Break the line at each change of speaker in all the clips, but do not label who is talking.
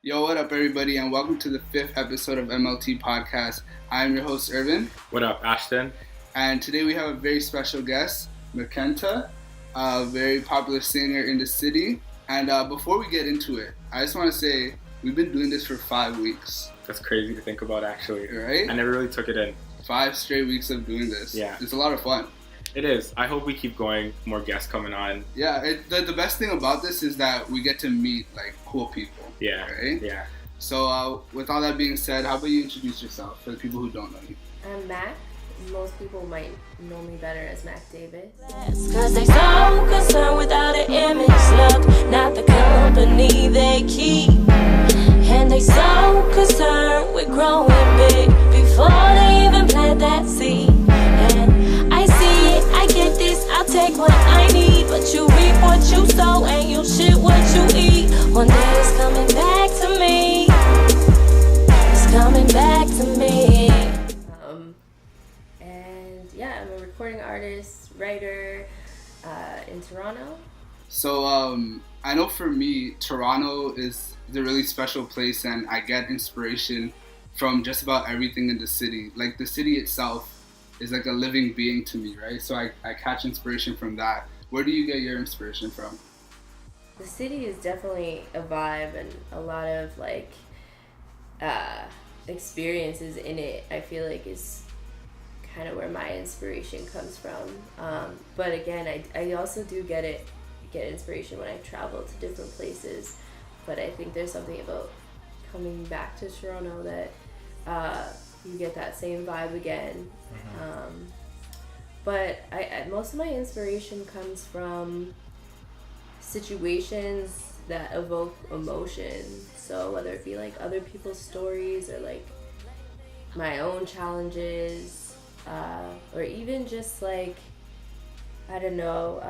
Yo, what up, everybody, and welcome to the 5th episode of MLTPodcast. I'm your host, Irvine.
What up, Ashton?
And today we have a very special guest, MACKENTA, a very popular singer in the city. And before we get into it, I just want to say we've been doing this for 5 weeks.
That's crazy to think about, actually.
Right?
I never really took it in.
5 straight weeks of doing this.
Yeah.
It's a lot of fun.
It is. I hope we keep going, more guests coming on.
Yeah, the best thing about this is that we get to meet, cool people.
Yeah.
Right?
Yeah.
So, with all that being said, how about you introduce yourself for the people who don't know you?
I'm Mack. Most people might know me better as Mack Davis.
Cause they so concerned without an image, look, not the company they keep. And they so concerned with growing big before they even plant that seed. And I see it, I get this, I'll take what I need. But you reap what you sow and you shit what you eat. One day it's coming back to me. It's coming back to me.
And yeah, I'm a recording artist, writer in Toronto.
So I know for me, Toronto is a really special place, and I get inspiration from just about everything in the city. Like, the city itself is like a living being to me, right? So I catch inspiration from that. Where do you get your inspiration from?
The city is definitely a vibe and a lot of experiences in it. I feel like is kind of where my inspiration comes from. But again, I also do get inspiration when I travel to different places. But I think there's something about coming back to Toronto that you get that same vibe again. But most of my inspiration comes from situations that evoke emotion. So whether it be other people's stories or my own challenges, or even just I don't know,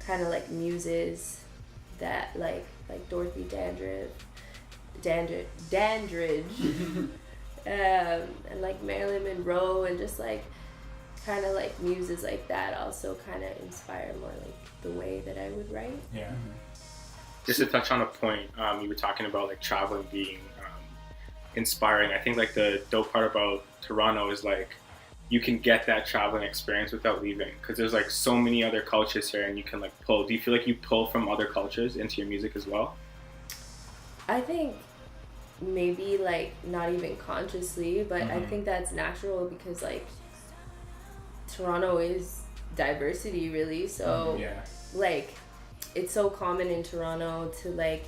kind of muses that like Dorothy Dandridge and Marilyn Monroe, and just kind of muses like that also kind of inspire more the way that I would write.
Yeah. Just to touch on a point, you were talking about traveling being inspiring. I think the dope part about Toronto is you can get that traveling experience without leaving, because there's so many other cultures here, and you can pull. Do you feel you pull from other cultures into your music as well?
I think maybe not even consciously, but I think that's natural because Toronto is diversity, really. So it's so common in Toronto to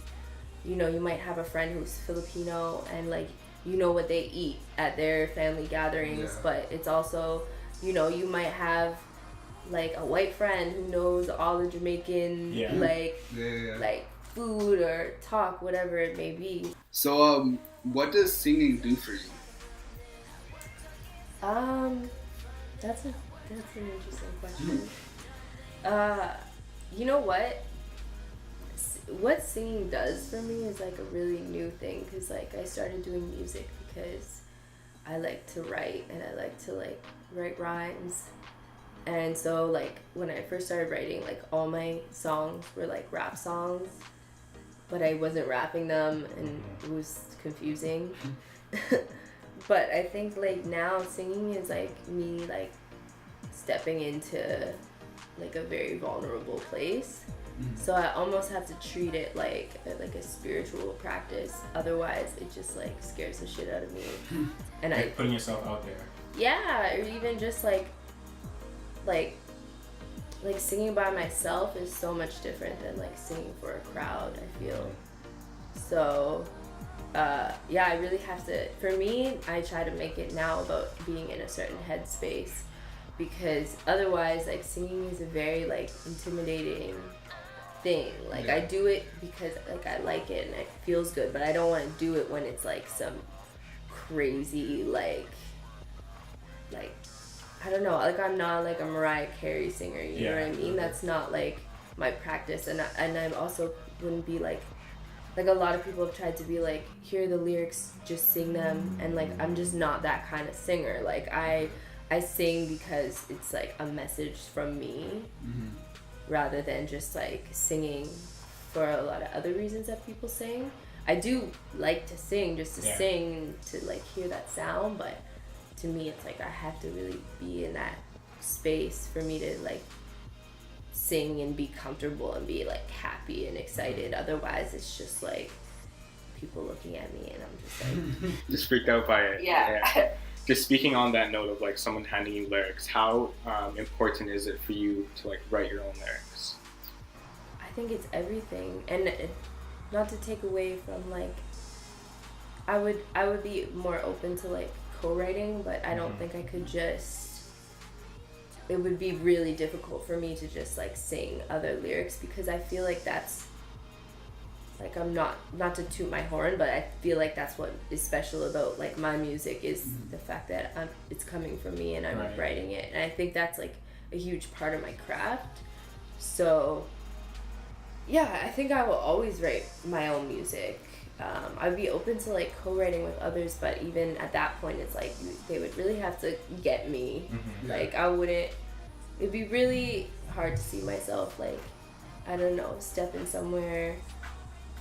you might have a friend who's Filipino and what they eat at their family gatherings, but it's also you might have a white friend who knows all the Jamaican food or talk, whatever it may be.
So what does singing do for you?
That's an interesting question. You know what singing does for me is a really new thing, because I started doing music because I like to write, and I like to write rhymes. And so when I first started writing, all my songs were rap songs, but I wasn't rapping them, and it was confusing. But I think now singing is me stepping into a very vulnerable place. So I almost have to treat it like a spiritual practice. Otherwise, it just scares the shit out of me. And
putting yourself out there.
Yeah, or even just like singing by myself is so much different than singing for a crowd, I feel. So yeah, I really have to, for me, I try to make it now about being in a certain headspace, because otherwise singing is a very intimidating thing. I do it because I like it and it feels good, but I don't want to do it when it's some crazy I don't know, I'm not a Mariah Carey singer, you know what I mean? That's not my practice, and I also wouldn't be a lot of people have tried to be hear the lyrics, just sing them, and I'm just not that kind of singer. I sing because it's a message from me, rather than just singing for a lot of other reasons that people sing. I do like to sing, just to sing, to like hear that sound, but to me it's like I have to really be in that space for me to like sing and be comfortable and be like happy and excited. Otherwise it's just like people looking at me and I'm just like
just freaked out by it.
Yeah.
Just speaking on that note of like someone handing you lyrics, how important is it for you to like write your own lyrics?
I think it's everything, and not to take away from like I would be more open to like co-writing, but I don't think I could just, it would be really difficult for me to just like sing other lyrics, because I feel like that's like, I'm not to toot my horn, but I feel like that's what is special about like my music is the fact that it's coming from me and I'm writing it, and I think that's like a huge part of my craft. So yeah, I think I will always write my own music. I'd be open to like co-writing with others, but even at that point it's like they would really have to get me. Like I wouldn't, it'd be really hard to see myself like, I don't know, stepping somewhere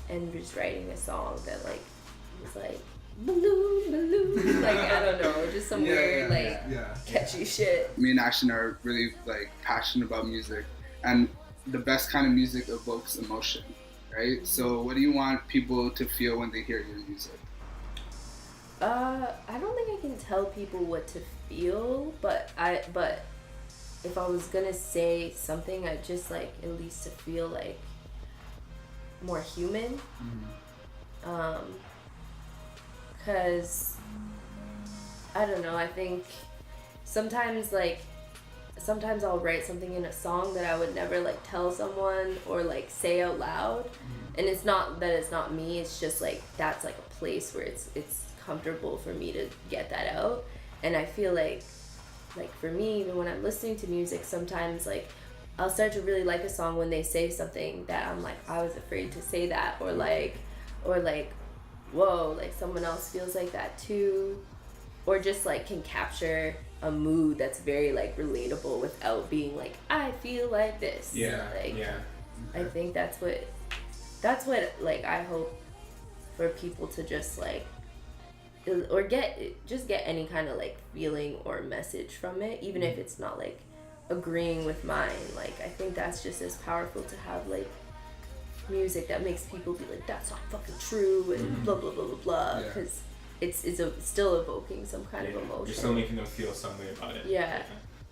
and just writing a song that like was like balloon balloon like I don't know, just some weird catchy shit.
Me and Ashton are really like passionate about music, and the best kind of music evokes emotion, right? So what do you want people to feel when they hear your music?
I don't think I can tell people what to feel, but if I was gonna say something, I'd just like at least to feel like more human. Cause I don't know, I think sometimes I'll write something in a song that I would never like tell someone or like say out loud, and it's not that it's not me, it's just like that's like a place where it's comfortable for me to get that out. And I feel like for me, even when I'm listening to music, sometimes like I'll start to really like a song when they say something that I'm like, I was afraid to say that, or like whoa, like someone else feels like that too, or just like can capture a mood that's very like relatable without being like, I feel like this. I think that's what like I hope for people to just like, or get any kind of like feeling or message from it, even if it's not like agreeing with mine. Like I think that's just as powerful to have like music that makes people be like, that's not fucking true and blah blah blah blah blah, because it's still evoking some kind of emotion.
You're still making them feel some way about it.
Yeah.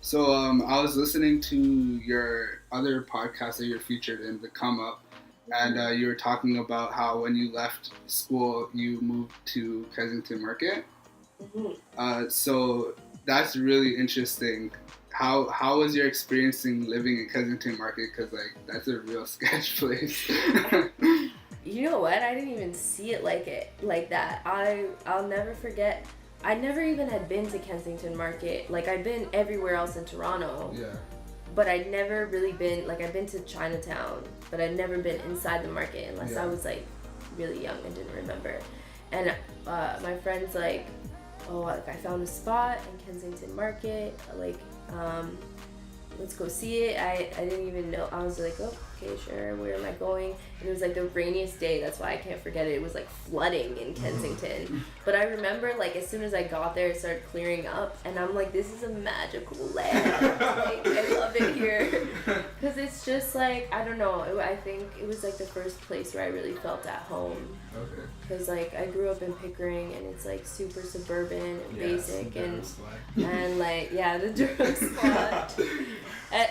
So I was listening to your other podcast that you're featured in, The Come Up, and you were talking about how when you left school you moved to Kensington Market. So that's really interesting. How was your experiencing living in Kensington Market? Because like that's a real sketch place.
You know what? I didn't even see it like that. I'll never forget. I never even had been to Kensington Market. Like I'd been everywhere else in Toronto. Yeah. But I'd never really been, like I'd been to Chinatown, but I'd never been inside the market unless I was like really young and didn't remember. And my friend's like, oh, like I found a spot in Kensington Market, like let's go see it. I didn't even know. I was like, oh, okay, sure, where am I going? And it was like the rainiest day, that's why I can't forget it. It was like flooding in Kensington. But I remember like as soon as I got there, it started clearing up, and I'm like, this is a magical land. Like, I love it here. Because it's just like, I don't know, I think it was like the first place where I really felt at home. Okay. Because like I grew up in Pickering, and it's like super suburban and basic, and like, yeah, the Durham spot.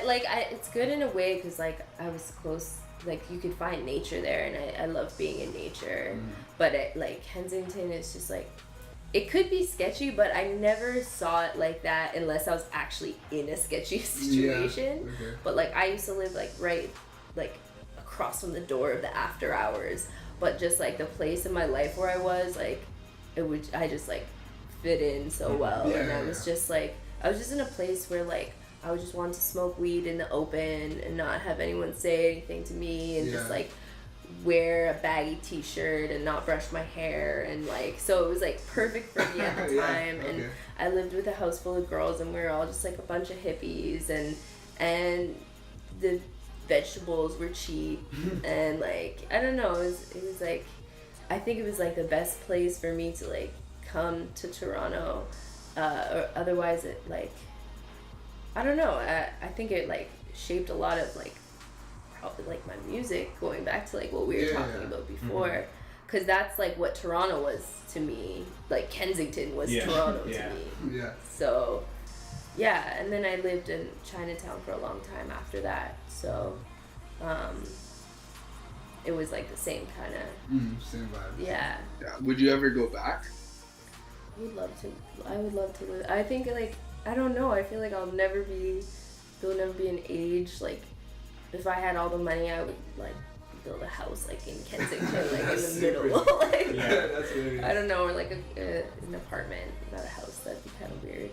Like it's good in a way because like I was close, like you could find nature there, and I love being in nature. But like Kensington is just like, it could be sketchy, but I never saw it like that unless I was actually in a sketchy situation. But like I used to live like right like across from the door of the after hours, but just like the place in my life where I was, like I just like fit in so well. And I was just like, I was just in a place where like I would just want to smoke weed in the open and not have anyone say anything to me, and just like wear a baggy t-shirt and not brush my hair, and like, so it was like perfect for me at the time. And I lived with a house full of girls, and we were all just like a bunch of hippies, and the vegetables were cheap. And like, I don't know, it was like, I think it was like the best place for me to like come to Toronto, or otherwise it like, I don't know, I think it like shaped a lot of like my music, going back to like what we were talking about before, because that's like what Toronto was to me, like Kensington was Toronto to me. So yeah, and then I lived in Chinatown for a long time after that, so it was like the same kind of
same vibe.
Yeah.
Would you ever go back?
I would love to live. I think like, I don't know, I feel like there'll never be an age, like if I had all the money I would like build a house like in Kensington, like in the middle. Like,
that's hilarious.
I don't know, or like an apartment, not a house. That'd be kind of weird.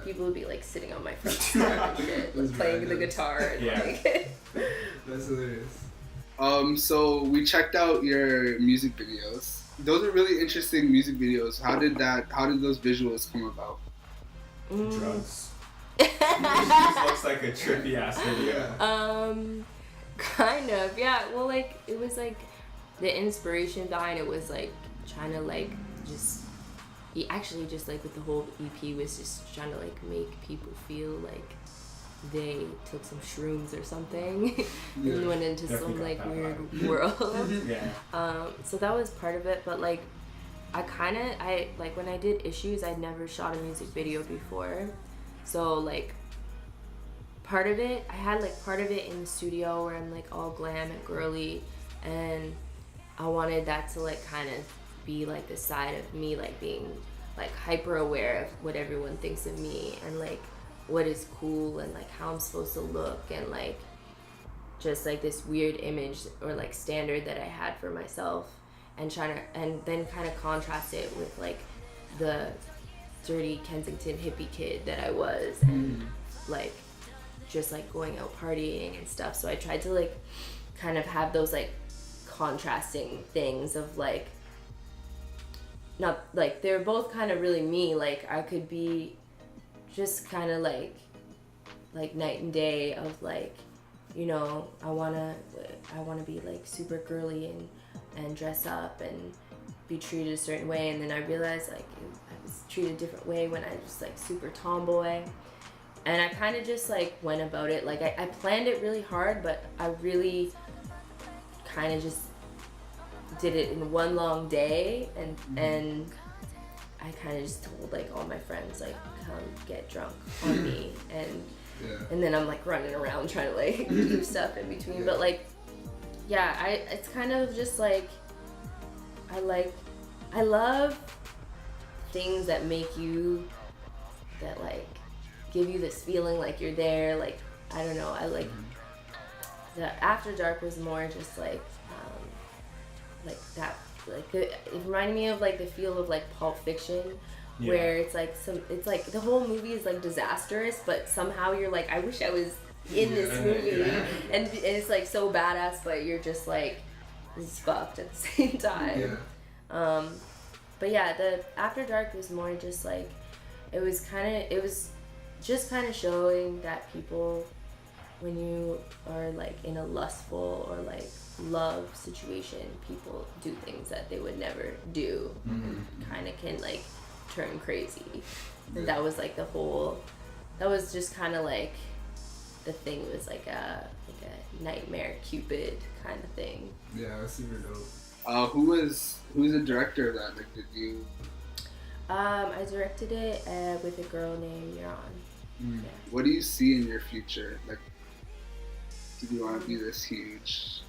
People would be like sitting on my front step and shit, like, playing the guitar. And, like,
that's hilarious. So we checked out your music videos. Those are really interesting music videos. How did those visuals come about?
Drugs. It looks like a trippy ass video.
Kind of, yeah. Well, like it was like the inspiration behind it was like trying to like just like with the whole EP was just trying to like make people feel like they took some shrooms or something and went into some like weird world. So that was part of it, but like I like when I did Issues, I'd never shot a music video before, so like part of it in the studio where I'm like all glam and girly, and I wanted that to like kind of be like the side of me like being like hyper aware of what everyone thinks of me and like what is cool and like how I'm supposed to look, and like just like this weird image or like standard that I had for myself, and then kind of contrast it with like the dirty Kensington hippie kid that I was, and like just like going out partying and stuff. So I tried to like kind of have those like contrasting things of like, not like they're both kind of really me, like I could be just kind of like night and day of like, you know, I wanna be like super girly and dress up and be treated a certain way, and then I realized like I was treated a different way when I was like super tomboy, and I kind of just like went about it like I planned it really hard, but I really kind of just did it in one long day, and I kind of just told like all my friends like come get drunk on me, and then I'm like running around trying to like do stuff in between, but like it's kind of just like I love things that make you, that like give you this feeling like you're there, like I don't know, I like the After Dark was more just like that, like it reminded me of like the feel of like Pulp Fiction, where it's like the whole movie is like disastrous, but somehow you're like, I wish I was in this movie, and it's like so badass, but you're just like, this is fucked at the same time. But yeah, the After Dark was more just like, it was just kind of showing that people, when you are like in a lustful or like love situation, people do things that they would never do, and kind of can like turn crazy. And that was like that was just kind of like the thing, was like a nightmare Cupid kind of thing.
Yeah, that's super dope. Who's the director of that? Like, did you?
I directed it with a girl named Miran.
What do you see in your future? Like, do you want to be this huge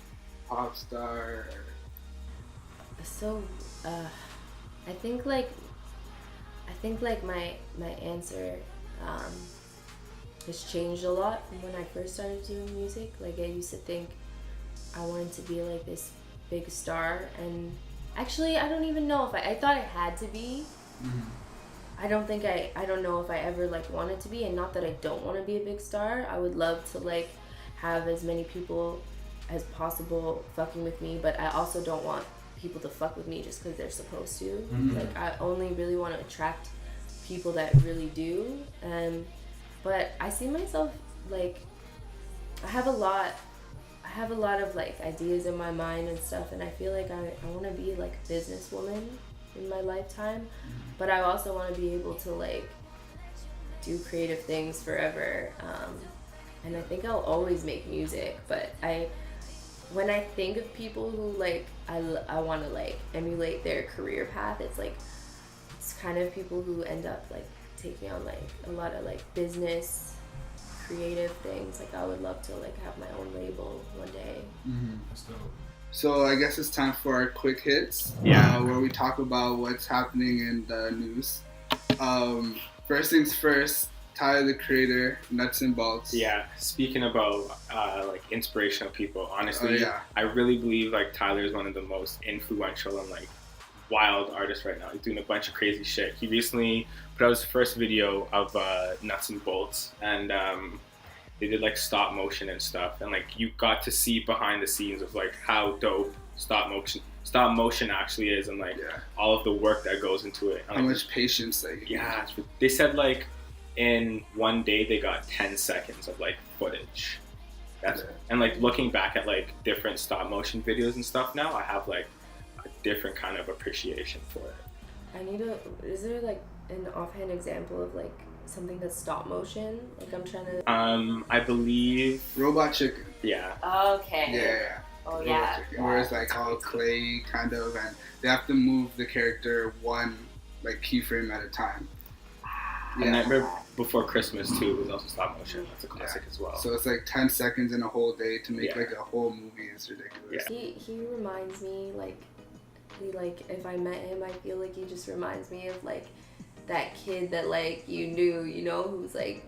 pop star?
So, I think like my answer has changed a lot from when I first started doing music. Like I used to think I wanted to be like this big star, and actually I don't even know if I thought I had to be. I don't know if I ever like wanted to be, and not that I don't want to be a big star. I would love to like have as many people as possible fucking with me, but I also don't want people to fuck with me just because they're supposed to. Like I only really want to attract people that really do. But I see myself like I have a lot have a lot of like ideas in my mind and stuff, and I feel like I want to be like a businesswoman in my lifetime, but I also want to be able to like do creative things forever, and I think I'll always make music. But when I think of people who like I want to like emulate their career path, it's kind of people who end up like taking on like a lot of like business creative things. Like I would love to like have my own label one day.
That's dope. So I guess it's time for our quick hits, where we talk about what's happening in the news. First things first, Tyler the Creator, Nuts and Bolts.
Yeah, speaking about like inspirational people, honestly, I really believe like Tyler is one of the most influential and like wild artists right now. He's doing a bunch of crazy shit. He recently put out his first video of Nuts and Bolts, and they did like stop motion and stuff, and like you got to see behind the scenes of like how dope stop motion actually is, and like all of the work that goes into it. And,
how
like,
much patience that you
need. They said like in one day they got 10 seconds of like footage. And like looking back at like different stop motion videos and stuff now, I have like a different kind of appreciation for it.
Is there like an offhand example of like something that's stop motion? Like I'm trying to
I believe
Robot Chicken.
Okay.
Yeah.
Oh yeah.
Where it's like all clay kind of, and they have to move the character one like keyframe at a time.
And Nightmare Before Christmas too was also stop motion. That's a classic as well.
So it's like 10 seconds in a whole day to make like a whole movie. It's ridiculous.
He reminds me like if I met him, I feel like he just reminds me of like that kid that like you knew, you know, who's like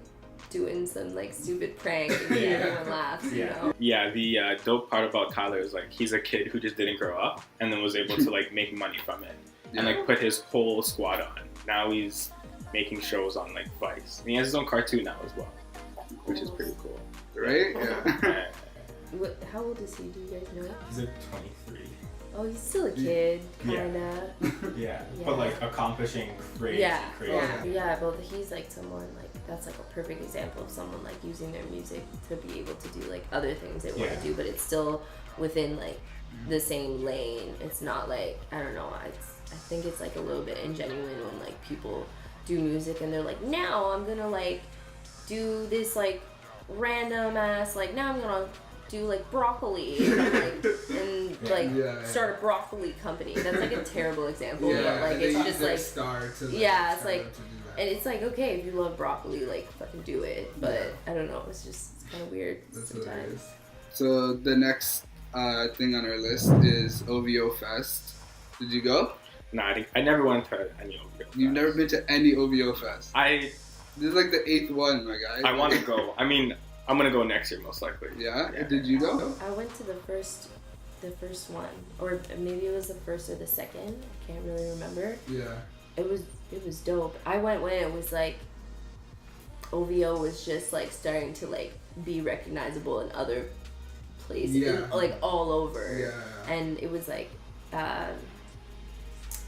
doing some like stupid prank and everyone laughs, you know?
Yeah, the dope part about Tyler is like he's a kid who just didn't grow up and then was able to like make money from it and like put his whole squad on. Now he's making shows on like Vice. And he has his own cartoon now as well, which is pretty cool.
Right? Yeah.
How old is he? Do you guys know?
He's like 23.
Oh, he's still a kid, kinda.
Yeah, but like accomplishing crazy.
Yeah, but he's like someone like that's like a perfect example of someone like using their music to be able to do like other things they want to do, but it's still within like the same lane. It's not like, I don't know, I think it's like a little bit ingenuine when like people do music and they're like, now I'm gonna like do this like random ass, like now I'm gonna do like broccoli and start a broccoli company. That's like a terrible example, but like it's just like it's like, and it's like, okay, if you love broccoli, like fucking do it. But I don't know, it's kind of weird sometimes.
So the next thing on our list is OVO Fest. Did you go?
Nah, I never went to any OVO Fest.
You've never been to any OVO Fest?
This
is like the 8th one, my guy.
I want to go. I mean, I'm gonna go next year most likely.
Yeah? Did you go?
I went to the first one, or maybe it was the first or the second. I can't really remember.
Yeah.
It was dope. I went when it was like OVO was just like starting to like be recognizable in other places, like all over.
Yeah.
And it was like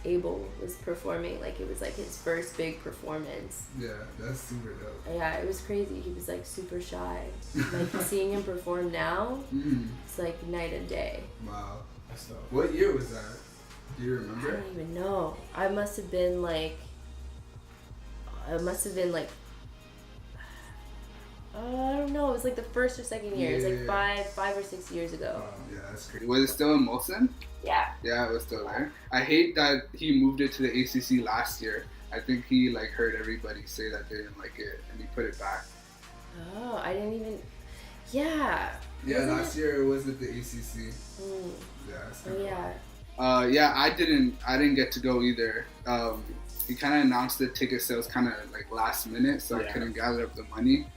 Abel was performing, like it was like his first big performance.
Yeah, that's super dope.
Yeah, it was crazy. He was like super shy. Like seeing him perform now, it's like night and day.
Wow, that's dope. What year was that? Do you remember?
I don't even know. I must have been like I don't know. It was like the first or second year. It was like 5 or 6 years ago.
Yeah, that's crazy. Was it still in Molson?
Yeah.
Yeah, it was still there. I hate that he moved it to the ACC last year. I think he like heard everybody say that they didn't like it, and he put it back.
Oh, I didn't even. Yeah.
Yeah, last year it was at the ACC.
Yeah.
I didn't get to go either. He kind of announced the ticket sales kind of like last minute, so I couldn't gather up the money.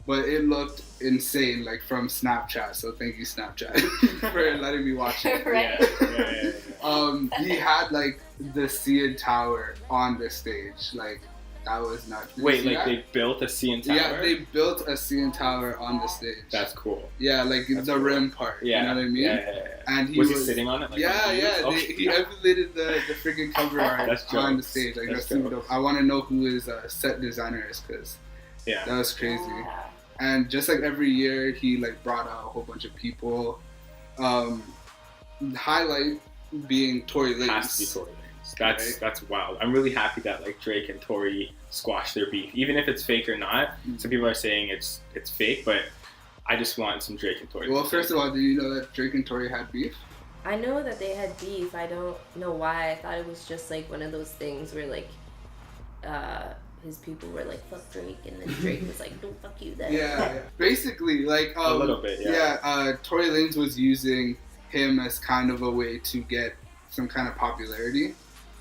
But it looked insane, like from Snapchat. So thank you, Snapchat, for letting me watch it.
Right.
Yeah. He had like the CN Tower on the stage, like that was nuts.
Wait, like they built a CN Tower?
Yeah, they built a CN Tower on the stage.
That's cool.
Yeah, like
That's
the
cool.
rim part.
Yeah.
You know what I mean?
Yeah.
And he
was he sitting on it? Like,
He emulated the freaking cover art on the stage. Like that's super dope. I want to know who his set designer is, because that was crazy. And just like every year, he like brought out a whole bunch of people. Highlight being Tory Lanez.
Has to be Tory Lanez. That's wild. I'm really happy that like Drake and Tory squashed their beef, even if it's fake or not. Some people are saying it's fake, but I just want some Drake and Tory.
Well, first of all, do you know that Drake and Tory had beef?
I know that they had beef. I don't know why. I thought it was just like one of those things where like his people were like, fuck Drake, and then Drake was like, no, fuck you then.
Yeah. Basically, like
a little bit, yeah.
Tory Lanez was using him as kind of a way to get some kind of popularity.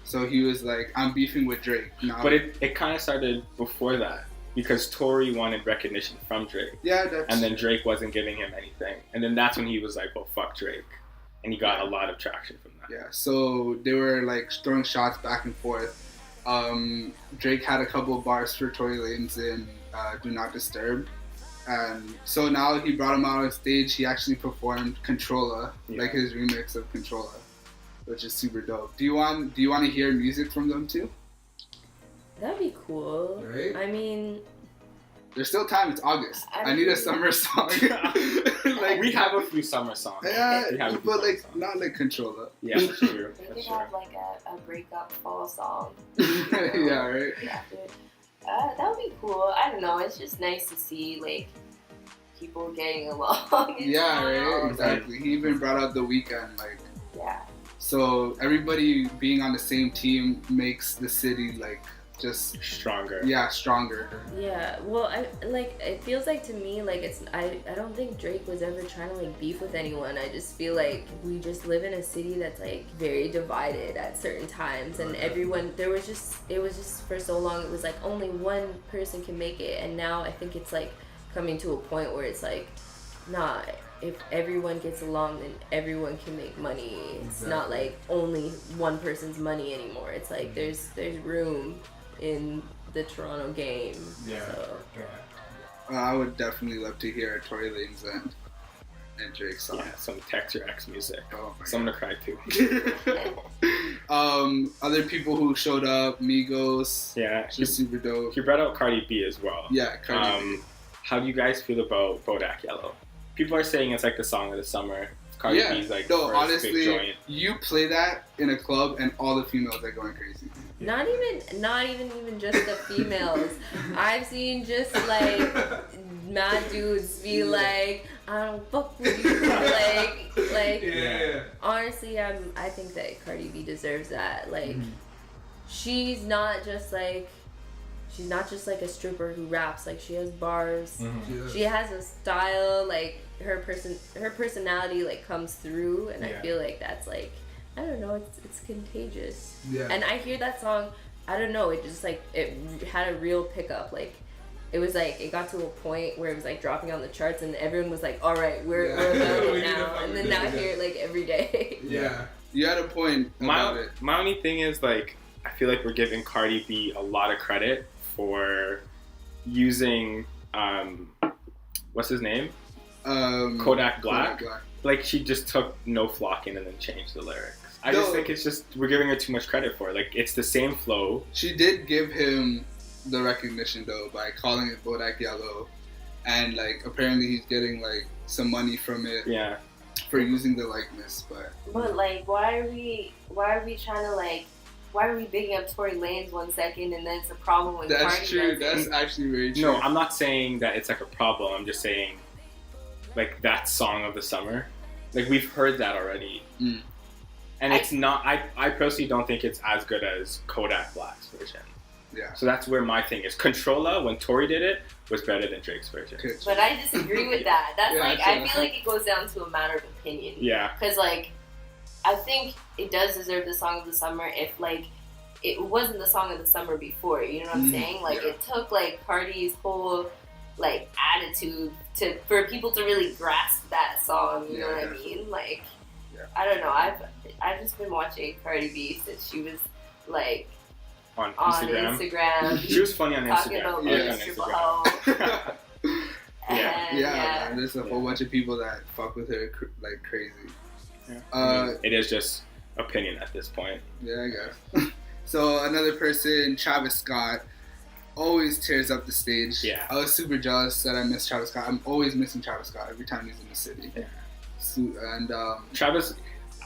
So he was like, I'm beefing with Drake. Now,
but it kind of started before that, because Tory wanted recognition from Drake.
Yeah,
and then Drake wasn't giving him anything. And then that's when he was like, well, fuck Drake. And he got a lot of traction from that.
Yeah, so they were like throwing shots back and forth. Drake had a couple of bars for Tory Lanez in Do Not Disturb. And so now he brought him out on stage. He actually performed Controlla, like his remix of Controlla, which is super dope. Do you want to hear music from them too?
That'd be cool.
Right?
I mean,
there's still time. It's August. I need a summer song.
Like we have a few summer songs.
Yeah, but like songs. Not like Controlla.
Yeah, that's true.
They could have like a breakup fall song.
Yeah, right.
Yeah, that would be cool. I don't know. It's just nice to see like people getting along.
Yeah, right. Exactly. He even brought out The Weeknd, like.
Yeah.
So everybody being on the same team makes the city like just
stronger.
Yeah, stronger.
Yeah. Well, it feels like to me like I don't think Drake was ever trying to like beef with anyone. I just feel like we just live in a city that's like very divided at certain times, and everyone it was just for so long it was like only one person can make it, and now I think it's like coming to a point where it's like, nah, if everyone gets along, then everyone can make money. It's not like only one person's money anymore. It's like there's room in the Toronto game.
Yeah.
So.
I would definitely love to hear Tory Lanez and Drake's song.
Yeah, some Text Your Ex music.
Oh
so I'm gonna cry too.
Other people who showed up, Migos.
Yeah,
just super dope.
He brought out Cardi B as well.
Yeah, Cardi B.
How do you guys feel about Bodak Yellow? People are saying it's like the song of the summer. Cardi B's like first
honestly,
big joint.
You play that in a club and all the females are going crazy.
Not even just the females. I've seen just like mad dudes be like, I don't fuck with you. like.
Yeah.
Honestly, I think that Cardi B deserves that. Like, she's not just like a stripper who raps. Like, she has bars. Mm-hmm. She has a style. Like, her personality like comes through, and I feel like that's like, I don't know, it's contagious. Yeah. And I hear that song, I don't know, it just like it had a real pickup. Like, it was like it got to a point where it was like dropping on the charts, and everyone was like, all right, we're about it now. And then now I hear it like every day.
Yeah. You had a point about it.
My only thing is like, I feel like we're giving Cardi B a lot of credit for using what's his name? Kodak Black. Like, she just took No Flockin' and then changed the lyrics. I just think it's just we're giving her too much credit for it. Like, it's the same flow.
She did give him the recognition though by calling it Bodak Yellow, and like apparently he's getting like some money from it.
Yeah.
For using the likeness,
but like why are we trying to like, why are we bigging up Tory Lanez 1 second and then it's a problem when
That's
Cardi
true.
does
That's
it?
actually very true.
No, I'm not saying that it's like a problem. I'm just saying, like, that song of the summer, like, we've heard that already. And it's not, I personally don't think it's as good as Kodak Black's version.
Yeah.
So that's where my thing is. Controlla, when Tory did it, was better than Drake's version.
But I disagree with that. That's I feel like it goes down to a matter of opinion.
Yeah.
Because, like, I think it does deserve the song of the summer if, like, it wasn't the song of the summer before. You know what I'm saying? Like, it took, like, Cardi's whole, like, attitude for people to really grasp that song. You know what I mean? Like, I don't know. I've just been watching Cardi B since she was, like,
on Instagram. She was funny on
talking
Instagram.
About
man, there's a whole bunch of people that fuck with her like crazy.
Yeah. It is just opinion at this point.
Yeah, I guess. So another person, Travis Scott, always tears up the stage.
Yeah.
I was super jealous that I missed Travis Scott. I'm always missing Travis Scott every time he's in the city.
Yeah.
And
Travis,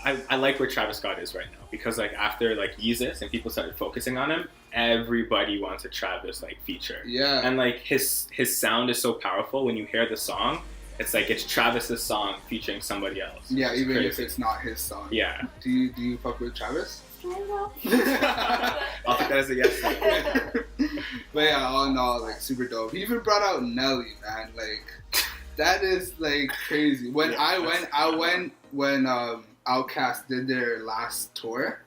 I like where Travis Scott is right now, because like after like Yeezus and people started focusing on him, everybody wants a Travis like feature.
Yeah.
And like his sound is so powerful. When you hear the song, it's like it's Travis's song featuring somebody else.
Yeah, even
crazy.
if it's not his song.
Yeah.
Do you fuck with Travis?
I'll take that as a yes.
But yeah, all in all, like super dope. He even brought out Nelly, man. Like that is like crazy. When I went when Outkast did their last tour,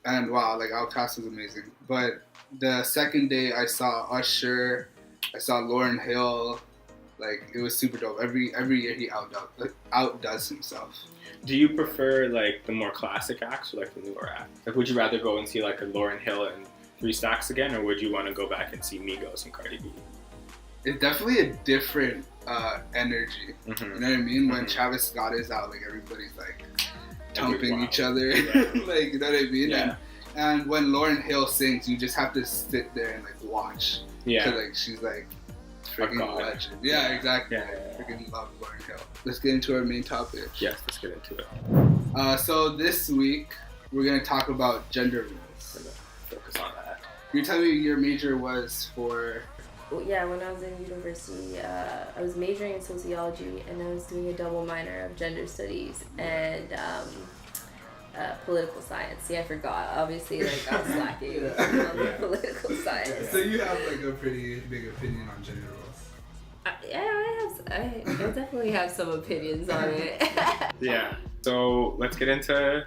and wow, like Outkast was amazing. But the second day I saw Usher, I saw Lauryn Hill. Like it was super dope. Every year he outdoes himself.
Do you prefer like the more classic acts or like the newer acts? Like, would you rather go and see like a Lauryn Hill and 3 Stacks again, or would you want to go back and see Migos and Cardi B?
It's definitely a different energy.
Mm-hmm.
You know what I mean? When
Mm-hmm.
Travis Scott is out, like everybody's like thumping
Wow.
each other.
Yeah.
Like, you know what I mean?
Yeah.
And when Lauryn Hill sings, you just have to sit there and like watch.
Yeah.
Cause like she's like freaking
God.
legend. Yeah, exactly.
Yeah,
Like,
yeah,
freaking love Lauryn Hill. Let's get into our main topic.
Yes, let's get into it.
So this week we're gonna talk about gender roles.
Focus on that.
You tell me your major was for.
Yeah, when I was in university, I was majoring in sociology, and I was doing a double minor of gender studies and political science. See, I forgot. Obviously, like I was slacking on the political science.
So you have like a pretty big opinion on gender roles.
I definitely have some opinions on it.
Yeah. So let's get into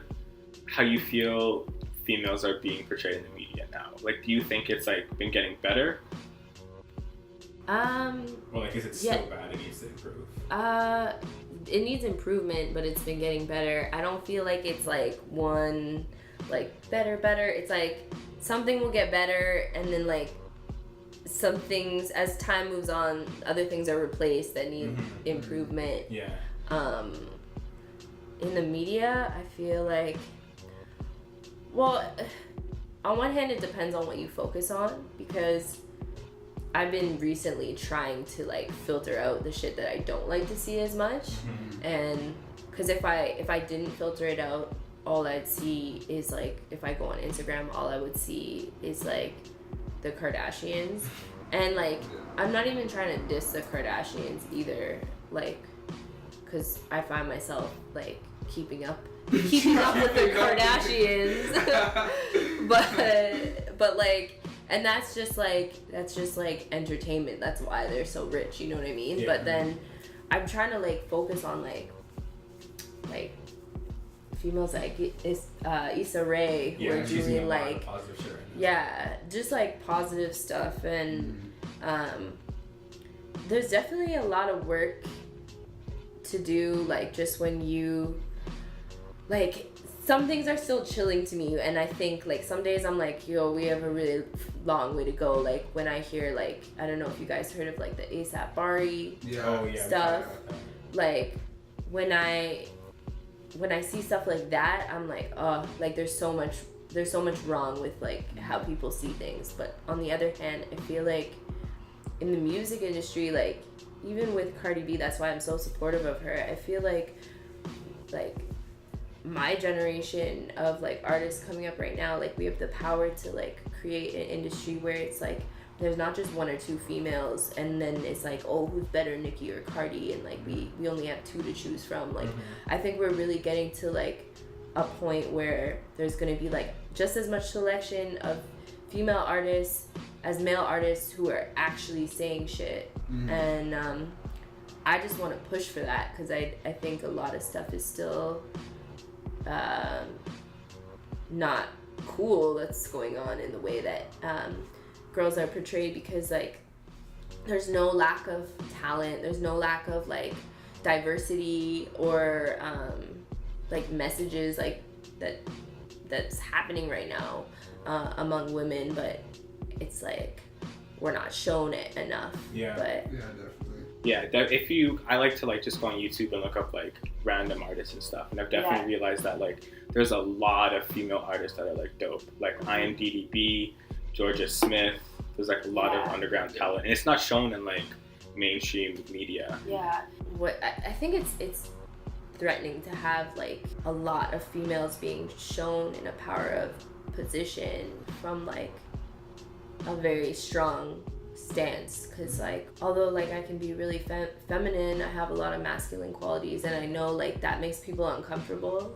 how you feel females are being portrayed in the media now. Like, do you think it's like been getting better?
Well, like, is it so bad it needs to improve?
It needs improvement, but it's been getting better. I don't feel like it's like one, like better. It's like something will get better, and then like some things, as time moves on, other things are replaced that need improvement.
Yeah.
In the media, I feel like, well, on one hand, it depends on what you focus on, because I've been recently trying to like filter out the shit that I don't like to see as much, and because if I didn't filter it out, all I'd see is like, if I go on Instagram, all I would see is like the Kardashians, and like I'm not even trying to diss the Kardashians either, like, because I find myself like keeping up with the Kardashians, but like. And that's just like entertainment. That's why they're so rich, you know what I mean?
Yeah.
But then I'm trying to like focus on like females like Issa Rae, who are doing like just like positive stuff, and there's definitely a lot of work to do, like just when you like. Some things are still chilling to me, and I think like some days I'm like, yo, we have a really long way to go. Like when I hear like, I don't know if you guys heard of like the ASAP Bari stuff, like when I see stuff like that, I'm like, oh, like there's so much wrong with like how people see things. But on the other hand, I feel like in the music industry, like even with Cardi B, that's why I'm so supportive of her. I feel like my generation of like artists coming up right now, like we have the power to like create an industry where it's like there's not just 1 or 2 females, and then it's like, oh, who's better, Nicki or Cardi, and like we only have 2 to choose from. Like I think we're really getting to like a point where there's gonna be like just as much selection of female artists as male artists who are actually saying shit. And I just want to push for that, because I think a lot of stuff is still not cool that's going on in the way that girls are portrayed, because like there's no lack of talent, there's no lack of like diversity or like messages like that's happening right now among women, but it's like we're not shown it enough. But
Yeah, definitely.
Yeah, I like to like just go on YouTube and look up like random artists and stuff, and I've definitely realized that like there's a lot of female artists that are like dope, like IMDb, Georgia Smith. There's like a lot of underground talent, and it's not shown in like mainstream media.
What I think it's threatening to have like a lot of females being shown in a power of position from like a very strong stance, because like although like I can be really feminine, I have a lot of masculine qualities, and I know like that makes people uncomfortable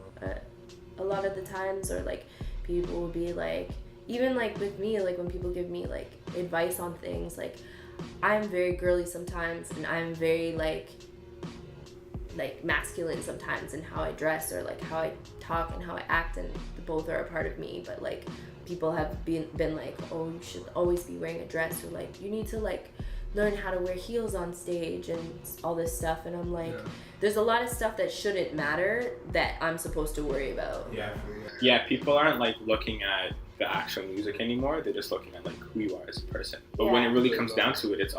a lot of the times, or like people will be like, even like with me, like when people give me like advice on things, like I'm very girly sometimes, and I'm very like masculine sometimes in how I dress or like how I talk and how I act, and both are a part of me. But like people have been like, oh, you should always be wearing a dress, or like you need to like learn how to wear heels on stage and all this stuff, and I'm like, there's a lot of stuff that shouldn't matter that I'm supposed to worry about.
Yeah, people aren't like looking at the actual music anymore, they're just looking at like who you are as a person. But when it really comes down to it, it's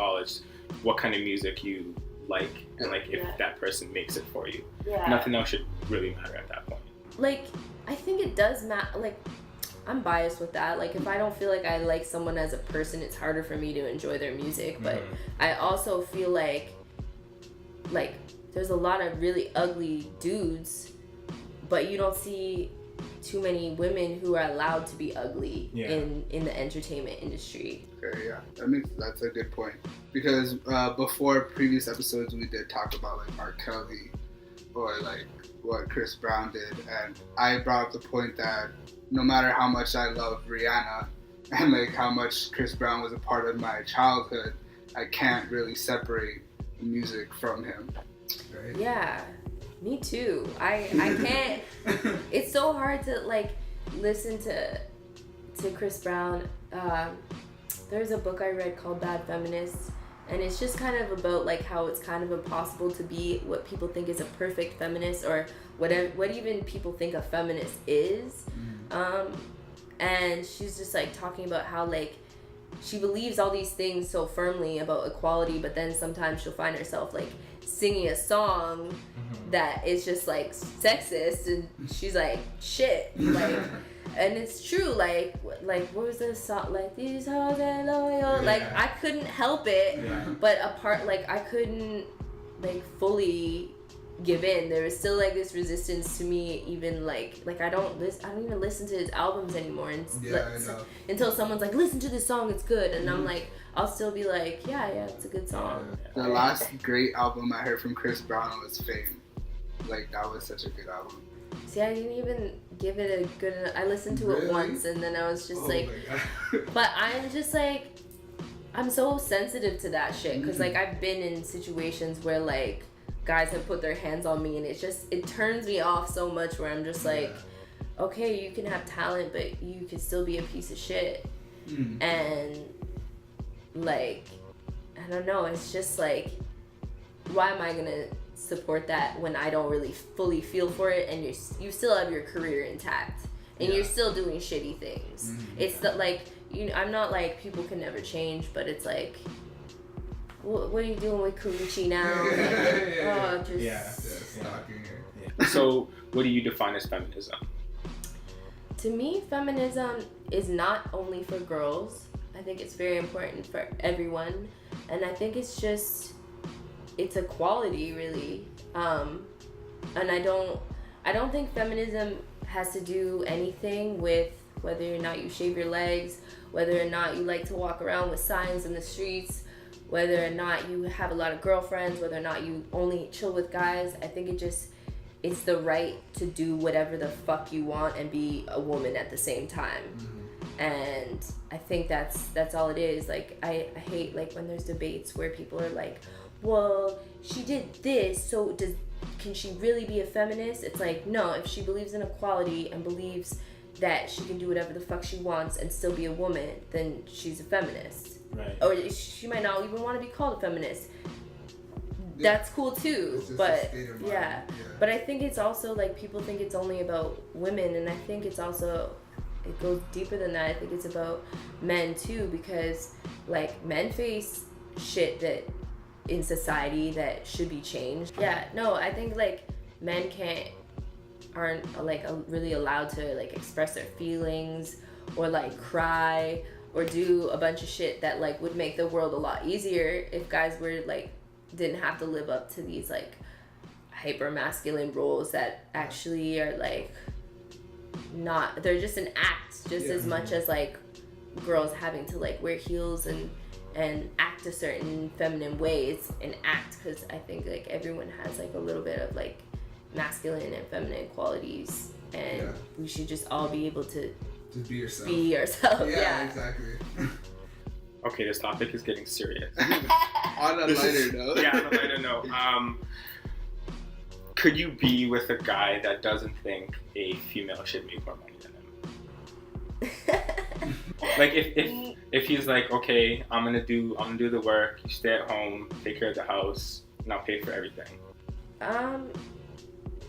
what kind of music you like, and like if that person makes it for you. Nothing else should really matter at that point.
Like I think it does matter. Like I'm biased with that. Like if I don't feel like I like someone as a person, it's harder for me to enjoy their music. But I also feel like there's a lot of really ugly dudes, but you don't see too many women who are allowed to be ugly in the entertainment industry.
Okay, that's a good point, because before previous episodes we did talk about like R. Kelly or like what Chris Brown did, and I brought up the point that no matter how much I love Rihanna and like how much Chris Brown was a part of my childhood, I can't really separate the music from him. Right?
Yeah, me too. I can't. It's so hard to like listen to Chris Brown. There's a book I read called Bad Feminists, and it's just kind of about like how it's kind of impossible to be what people think is a perfect feminist, or what even people think a feminist is. And she's just like talking about how like she believes all these things so firmly about equality, but then sometimes she'll find herself like singing a song that is just like sexist, and she's like, shit, like, and it's true, like what was the song, like these hoes and loyal, like I couldn't help it, but I couldn't like fully give in. There was still like this resistance to me, even like I don't even listen to his albums anymore, and until someone's like, listen to this song, it's good, and I'm like, I'll still be like, yeah, it's a good song.
The last great album I heard from Chris Brown was Fame. Like that was such a good album.
See, I didn't even give it a good. I listened to it once, and then I was just but I'm just like, I'm so sensitive to that shit, because like I've been in situations where like guys have put their hands on me, and it turns me off so much, where I'm just like, okay, you can have talent, but you can still be a piece of shit. And like, I don't know, it's just like, why am I gonna support that when I don't really fully feel for it, and you still have your career intact, and you're still doing shitty things. It's like, I'm not like people can never change, but it's like, what are you doing with Karuchi now?
So what do you define as feminism?
To me, feminism is not only for girls. I think it's very important for everyone, and I think it's equality, really. And I don't think feminism has to do anything with whether or not you shave your legs, whether or not you like to walk around with signs in the streets, whether or not you have a lot of girlfriends, whether or not you only chill with guys. I think it's the right to do whatever the fuck you want and be a woman at the same time. And I think that's all it is. Like I hate like when there's debates where people are like, well, she did this, so can she really be a feminist? It's like, no, if she believes in equality and believes that she can do whatever the fuck she wants and still be a woman, then she's a feminist.
Right.
Or she might not even want to be called a feminist. That's cool too. But but I think it's also like, people think it's only about women, and I think it's also, it goes deeper than that. I think it's about men too, because like men face shit that in society that should be changed. I think like men aren't like really allowed to like express their feelings, or like cry, or do a bunch of shit that like would make the world a lot easier if guys were like didn't have to live up to these like, hyper masculine roles that actually are like not, they're just an act just as much as like girls having to like wear heels and act a certain feminine way. It's an act, because I think like everyone has like a little bit of like masculine and feminine qualities, and we should just all be able to
just be yourself.
Be ourselves.
Yeah, exactly.
Okay, this topic is getting serious.
On a lighter note.
Yeah, on a lighter note. Could you be with a guy that doesn't think a female should make more money than him? Like if he's like, okay, I'm gonna do the work, you stay at home, take care of the house, and I'll pay for everything.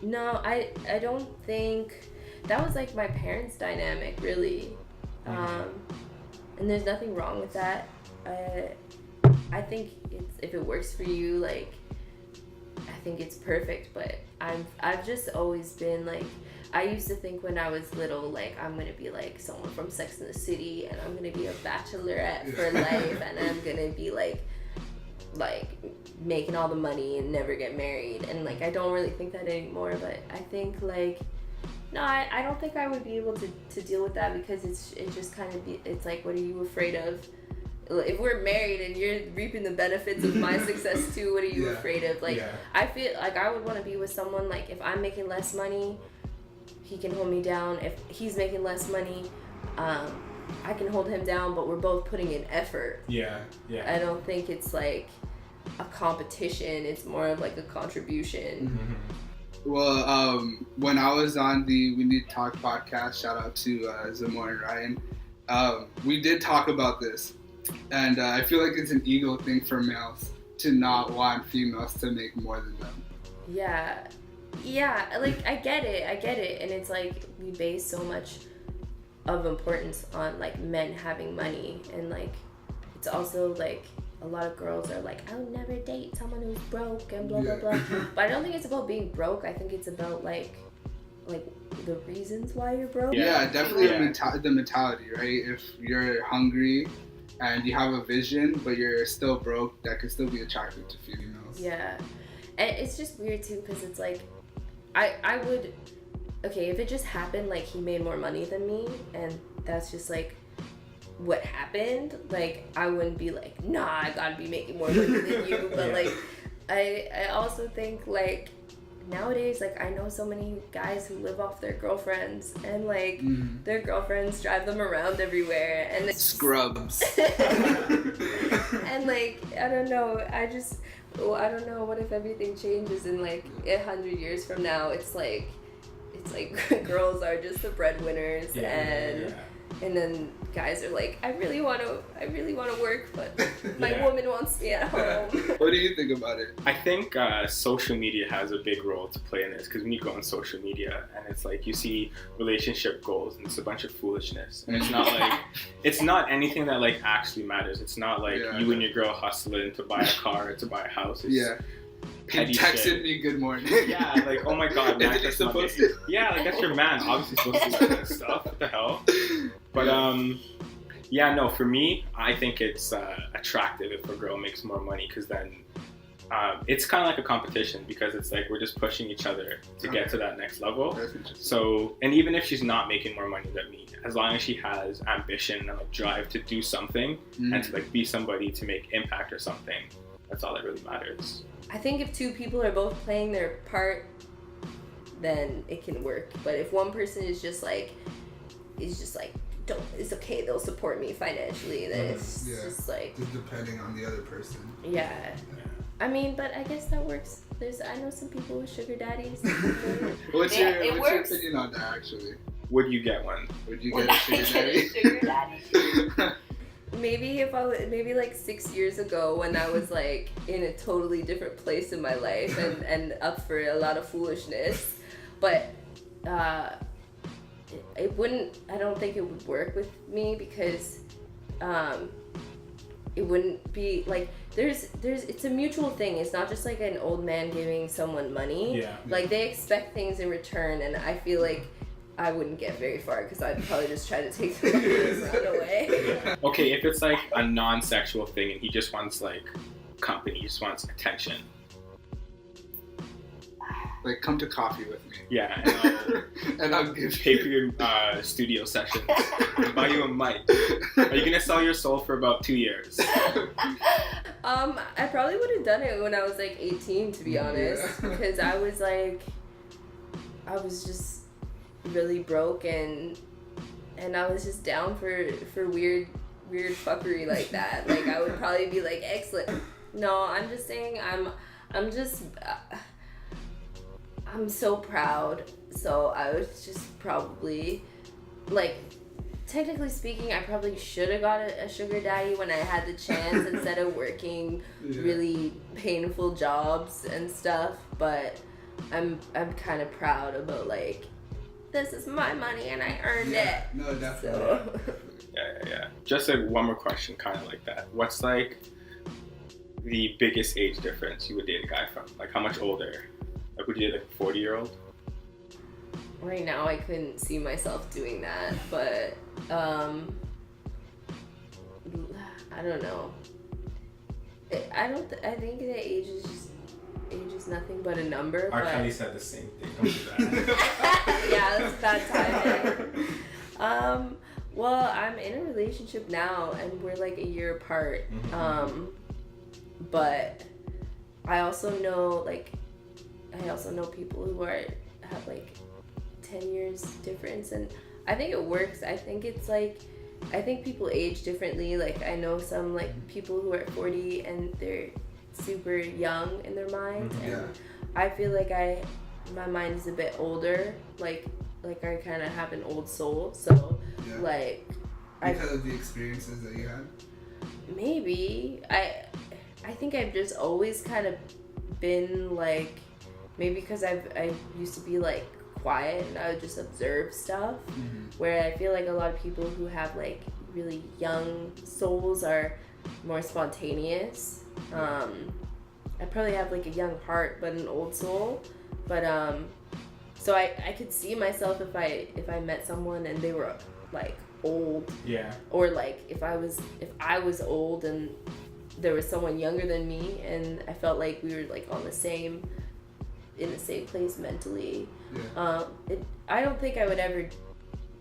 No, I don't think that was like my parents' dynamic, really. And there's nothing wrong with that. I think if it works for you, like, I think it's perfect. But I've just always been like, I used to think when I was little, like, I'm gonna be like someone from Sex and the City, and I'm gonna be a bachelorette for life, and I'm gonna be like making all the money and never get married. And like, I don't really think that anymore. But I think like, no, I don't think I would be able to deal with that, because it just kind of it's like, what are you afraid of? If we're married and you're reaping the benefits of my success too, what are you afraid of? Like, I feel like I would want to be with someone, like, if I'm making less money, he can hold me down. If he's making less money, I can hold him down, but we're both putting in effort.
Yeah.
I don't think it's like a competition. It's more of like a contribution.
Mm-hmm.
Well, when I was on the We Need to Talk podcast, shout out to Zamora and Ryan, we did talk about this. And I feel like it's an ego thing for males to not want females to make more than them.
Yeah, like, I get it. And it's like, we base so much of importance on like men having money, and like, it's also like, a lot of girls are like, I'll never date someone who's broke and blah blah blah. But I don't think it's about being broke. I think it's about like the reasons why you're broke.
Yeah, definitely the mentality, right? If you're hungry and you have a vision, but you're still broke, that could still be attractive to females.
Yeah, and it's just weird too, because it's like, I would, okay, if it just happened, like, he made more money than me, and that's just like what happened, like, I wouldn't be like, nah, I gotta be making more money than you. But like, I also think like, nowadays, like, I know so many guys who live off their girlfriends, and like, their girlfriends drive them around everywhere, and it's
scrubs.
And like, I don't know, I don't know, what if everything changes in like 100 years from now? It's like girls are just the breadwinners, and then guys are like, I really want to work, but my woman wants me at home.
What do you think about it?
I think social media has a big role to play in this, because when you go on social media and it's like, you see relationship goals and it's a bunch of foolishness, and it's not like, it's not anything that like actually matters. It's not like you and your girl hustling to buy a car or to buy a house. It's petty
he texted
shit.
me good morning.
Yeah, like, oh my god, man,
Isn't he supposed to?
Yeah, like, that's your man, obviously supposed to do that stuff. What the hell? But no, for me, I think it's attractive if a girl makes more money, because then it's kind of like a competition, because it's like, we're just pushing each other to get to that next level. So, and even if she's not making more money than me, as long as she has ambition and like drive to do something and to like be somebody to make impact or something, that's all that really matters.
I think if two people are both playing their part, then it can work. But if one person is just like, don't, it's okay, they'll support me financially, then it's just like,
just depending on the other person.
Yeah. I mean, but I guess that works. I know some people with sugar daddies.
What's your opinion on that, actually?
Would you get one?
Would you get a sugar daddy?
Sugar daddy. Maybe maybe like 6 years ago, when I was like in a totally different place in my life and up for a lot of foolishness, but it wouldn't, I don't think it would work with me, because it wouldn't be like, it's a mutual thing. It's not just like an old man giving someone money. Like, they expect things in return, and I feel like I wouldn't get very far, because I'd probably just try to take the money and run away.
Okay, if it's like a non-sexual thing and he just wants like company, he just wants attention.
Like, come to coffee with me.
Yeah, and
I'll give
pay for your studio sessions. Buy you a mic. Are you gonna sell your soul for about 2 years?
I probably would have done it when I was like 18, to be honest, because I was just really broke and I was just down for weird fuckery like that. Like, I would probably be like, excellent. No, I'm just saying I'm so proud. So I was just probably, like, technically speaking, I probably should have got a sugar daddy when I had the chance instead of working really painful jobs and stuff. But I'm kind of proud about, like, this is my money and I earned it.
No, definitely.
So.
Yeah. Just like one more question, kind of like that. What's like the biggest age difference you would date a guy from? Like, how much older? Like, would you date like a 40-year-old?
Right now, I couldn't see myself doing that, but I don't know. I think that age is nothing but a number.
R. Kelly said the same thing. Don't do that.
Yeah, that's bad timing. Well, I'm in a relationship now, and we're like a year apart. But I also know people who have like 10 years difference, and I think it works. I think people age differently. Like, I know some like people who are 40 and they're super young in their mind, and I feel like my mind is a bit older. Like I kind of have an old soul, so like
because of the experiences that you had.
Maybe I think I've just always kind of been like, maybe because I used to be like quiet and I would just observe stuff, where I feel like a lot of people who have like really young souls are more spontaneous. I probably have like a young heart but an old soul, but so I could see myself if I met someone and they were like old, or like if I was old and there was someone younger than me and I felt like we were like in the same place mentally. I don't think I would ever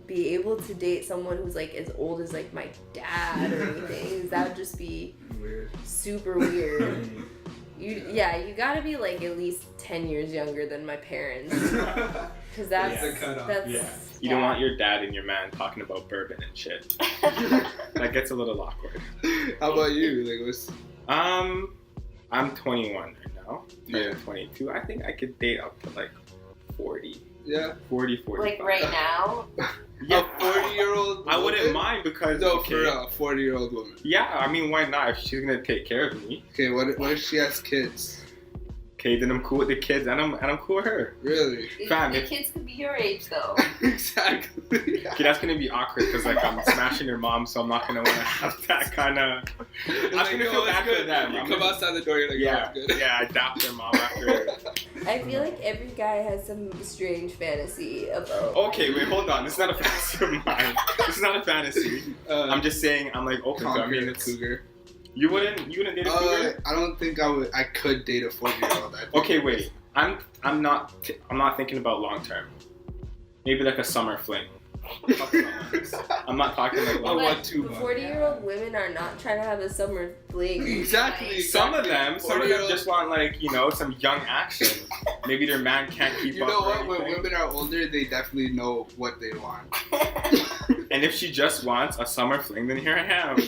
be able to date someone who's like as old as like my dad or anything. That would just be
weird.
Super weird. You gotta be like at least 10 years younger than my parents, because that's
the cutoff.
You don't want your dad and your man talking about bourbon and shit. That gets a little awkward.
How about you? Like, what's...
I'm 21 right now. I'm 22. I think I could date up to like 40.
Yeah.
40, 45.
Like right now?
Yeah. A 40-year-old woman?
I wouldn't mind because...
No, for real, a 40-year-old woman.
Yeah, I mean, why not? If she's going to take care of me.
Okay, what if she has kids?
Okay, then I'm cool with the kids and I'm cool with her.
Really?
Fam, the kids could be your age though.
Exactly.
Okay, that's gonna be awkward because like I'm smashing your mom, so I'm not gonna want to have that kind of. I'm gonna feel bad for them.
You come outside the door, you're like, good.
Yeah, I dap their mom after.
I feel like every guy has some strange fantasy about.
Okay, wait, hold on. This is not a fantasy of mine. This is not a fantasy. I'm just saying I'm like open. I mean, it's
cougar.
You wouldn't date a cougar?
I don't think I would. I could date a 40-year-old.
Okay, wait. I'm not thinking about long term. Maybe like a summer fling. I'm not talking like
I want 2 months.
40-year-old women are not trying to have a summer fling.
Exactly.
Some of them just want like, some young action. Maybe their man can't keep up.
You know what? When women are older, they definitely know what they want.
And if she just wants a summer fling, then here I am.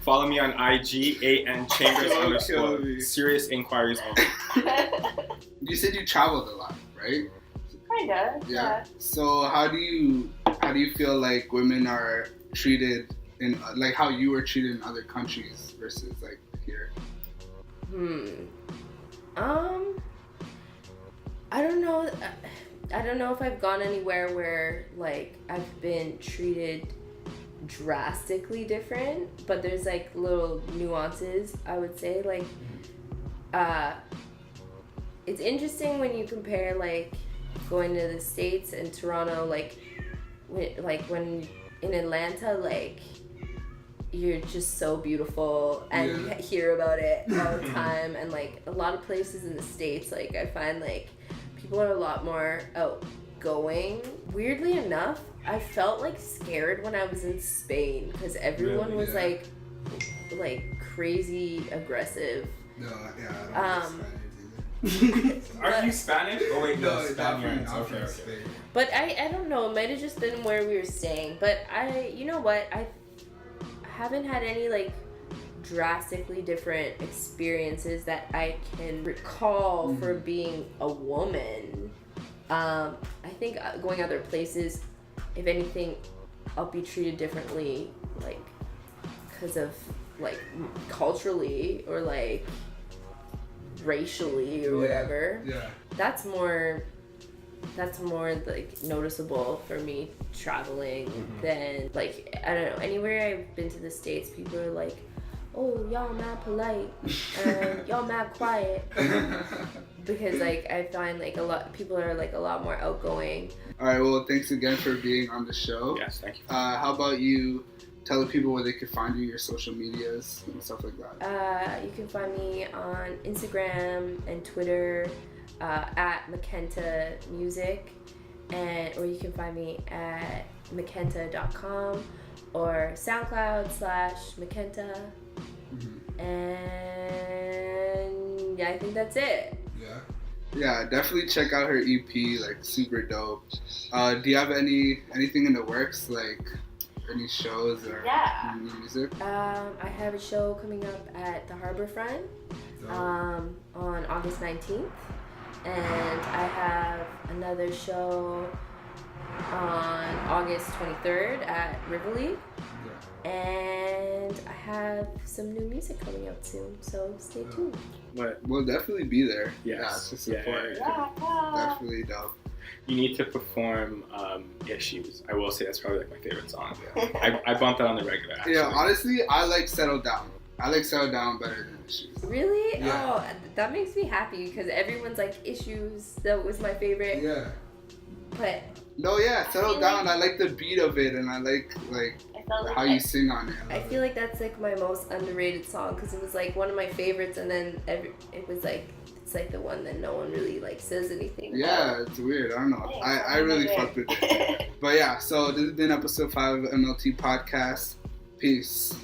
Follow me on IG, @Chambers_. Serious inquiries only.
You said you traveled a lot, right?
Kinda. Yeah.
So how do you feel like women are treated in, like, how you were treated in other countries versus like here?
I don't know. I don't know if I've gone anywhere where like I've been treated drastically different, but there's like little nuances, I would say. Like, it's interesting when you compare like going to the States and Toronto, like when in Atlanta, like you're just so beautiful, and you hear about it all the time. And like a lot of places in the States, like I find like people are a lot more outgoing. Weirdly enough, I felt like scared when I was in Spain because everyone was like crazy aggressive.
No, yeah, I don't know.
Are you Spanish? Oh wait, no, Spaniards.
Okay.
But I don't know, it might have just been where we were staying. But you know what, I haven't had any like drastically different experiences that I can recall for being a woman. I think going other places, if anything, I'll be treated differently, like because of like culturally or like racially or whatever.
Yeah.
That's more like noticeable for me traveling than like, I don't know, anywhere I've been to the States, people are like, oh, y'all mad polite and y'all mad quiet. Because like I find like people are like a lot more outgoing.
All right, well, thanks again for being on the show.
Yes, thank you.
How about you tell the people where they can find you, your social medias and stuff like that?
You can find me on Instagram and Twitter at MACKENTA Music, or you can find me at MACKENTA.com or SoundCloud/MACKENTA. And yeah, I think that's it.
Yeah, definitely check out her EP, like super dope. Do you have anything in the works, like any shows or new music?
I have a show coming up at the Harborfront on August 19th, and I have another show on August 23rd at Rivoli. And I have some new music coming out soon, so stay tuned.
We'll definitely be there.
Yes.
To support. Definitely dope.
You need to perform Issues. I will say that's probably like my favorite song. I bump that on the regular, actually.
Yeah, honestly, I like Settle Down. I like Settle Down better than Issues.
Really?
Yeah.
Oh, that makes me happy because everyone's like, Issues, that was my favorite.
Yeah.
But
no, yeah, Settle Down. I like the beat of it, and I like how you sing on it.
I feel like that's like my most underrated song because it was like one of my favorites, and then it was like it's like the one that no one really like says anything about.
It's weird. I don't know. I really fucked with it. But yeah, so this has been episode 5 of MLT Podcast. Peace.